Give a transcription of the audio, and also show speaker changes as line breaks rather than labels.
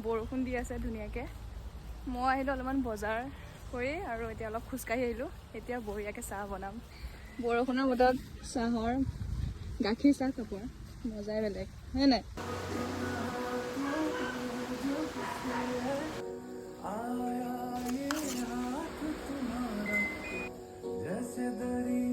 বৰষুণ দি আছে ধুনীয়াকৈ। মই আহিলোঁ অলপমান বজাৰ কৰি আৰু এতিয়া অলপ খোজকাঢ়ি আহিলোঁ। এতিয়া বঢ়িয়াকৈ চাহ বনাম। বৰষুণৰ বতৰত চাহৰ গাখীৰ চাহ কাপৰ মজাই বেলেগ, হয় নাই? जैसे दरिया